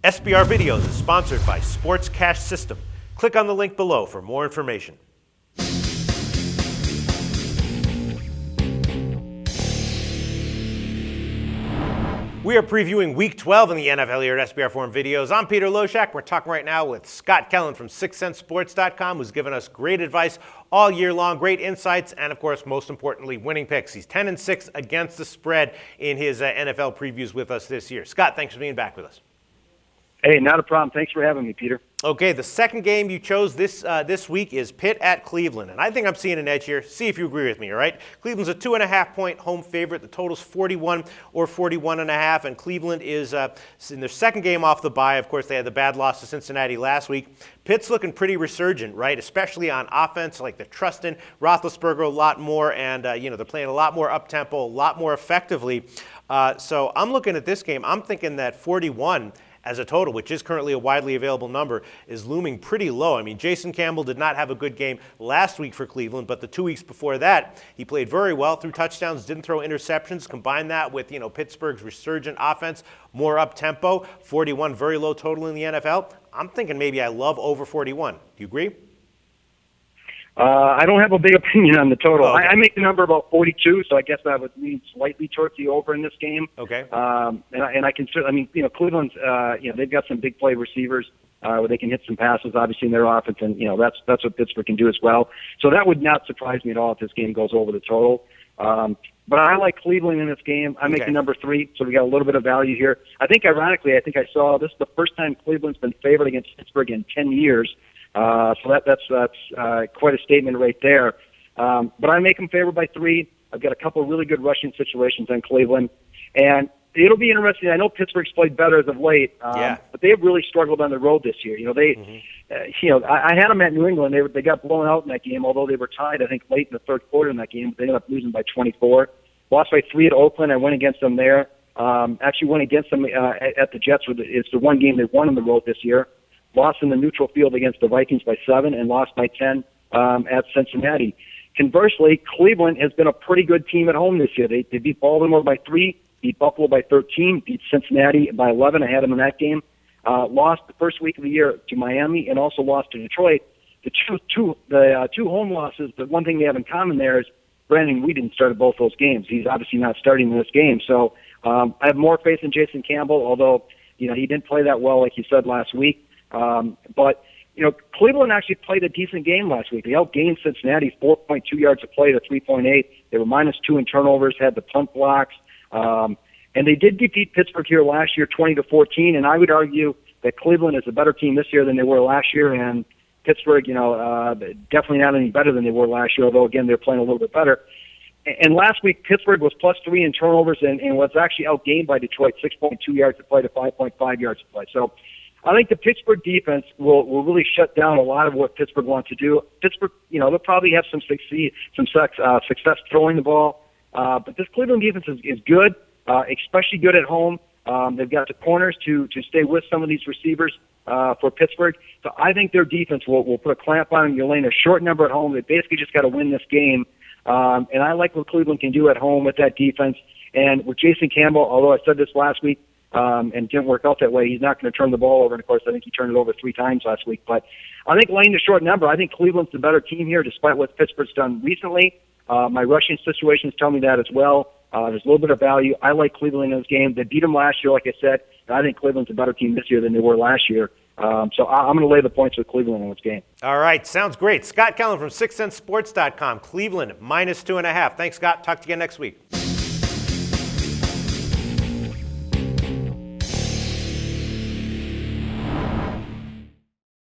SBR Videos is sponsored by Sports Cash System. Click on the link below for more information. We are previewing Week 12 in the NFL here at SBR Forum Videos. I'm Peter Loshak. We're talking right now with Scott Kellen from 6centsports.com, who's given us great advice all year long, great insights, and of course, most importantly, winning picks. He's 10-6 against the spread in his NFL previews with us this year. Scott, thanks for being back with us. Hey, not a problem. Thanks for having me, Peter. Okay, the second game you chose this week is Pitt at Cleveland, and I think I'm seeing an edge here. See if you agree with me, all right? Cleveland's a 2.5-point home favorite. The total's 41 or 41.5, and Cleveland is in their second game off the bye. Of course, they had the bad loss to Cincinnati last week. Pitt's looking pretty resurgent, right? Especially on offense, like they're trusting Roethlisberger a lot more, and they're playing a lot more up-tempo, a lot more effectively. So I'm looking at this game. I'm thinking that 41 as a total, which is currently a widely available number, is looming pretty low. I mean, Jason Campbell did not have a good game last week for Cleveland, but the 2 weeks before that, he played very well, threw touchdowns, didn't throw interceptions. Combine that with, Pittsburgh's resurgent offense, more up-tempo, 41, very low total in the NFL. I'm thinking maybe I love over 41. Do you agree? I don't have a big opinion on the total. Oh, okay. I make the number about 42, so I guess I would lean slightly towards the over in this game. Okay. And I consider, Cleveland's, they've got some big play receivers where they can hit some passes, obviously, in their offense, and, that's what Pittsburgh can do as well. So that would not surprise me at all if this game goes over the total. But I like Cleveland in this game. I make the number 3, so we got a little bit of value here. I think, ironically, I saw this is the first time Cleveland's been favored against Pittsburgh in 10 years. So that's quite a statement right there. But I make them favored by 3. I've got a couple of really good rushing situations on Cleveland, and it'll be interesting. I know Pittsburgh's played better as of late, but they've really struggled on the road this year. I had them at New England. They got blown out in that game, although they were tied, I think, late in the third quarter in that game. They ended up losing by 24. Lost by 3 at Oakland. I went against them there. Actually went against them at the Jets. It's the one game they won on the road this year. Lost in the neutral field against the Vikings by 7 and lost by 10 at Cincinnati. Conversely, Cleveland has been a pretty good team at home this year. They beat Baltimore by 3, beat Buffalo by 13, beat Cincinnati by 11. I had them in that game. Lost the first week of the year to Miami and also lost to Detroit. The two home losses, the one thing they have in common there is Brandon Weeden started both those games. He's obviously not starting in this game. So I have more faith in Jason Campbell, although he didn't play that well like you said last week. But Cleveland actually played a decent game last week. They outgained Cincinnati 4.2 yards a play to 3.8. They were -2 in turnovers, had the punt blocks. And they did defeat Pittsburgh here last year 20-14. And I would argue that Cleveland is a better team this year than they were last year. And Pittsburgh, definitely not any better than they were last year, although, again, they're playing a little bit better. And last week, Pittsburgh was +3 in turnovers and was actually outgained by Detroit 6.2 yards a play to 5.5 yards a play. So I think the Pittsburgh defense will really shut down a lot of what Pittsburgh wants to do. Pittsburgh, they'll probably have some success throwing the ball. But this Cleveland defense is good, especially good at home. They've got the corners to stay with some of these receivers for Pittsburgh. So I think their defense will put a clamp on them. You're laying a short number at home. They basically just got to win this game. And I like what Cleveland can do at home with that defense. And with Jason Campbell, although I said this last week, and didn't work out that way, he's not going to turn the ball over. And, of course, I think he turned it over 3 times last week. But I think laying the short number, I think Cleveland's the better team here, despite what Pittsburgh's done recently. My rushing situations tell me that as well. There's a little bit of value. I like Cleveland in this game. They beat them last year, like I said, and I think Cleveland's a better team this year than they were last year. So I'm going to lay the points with Cleveland in this game. All right, sounds great. Scott Kellen from 6centsports.com. Cleveland -2.5. Thanks, Scott. Talk to you again next week.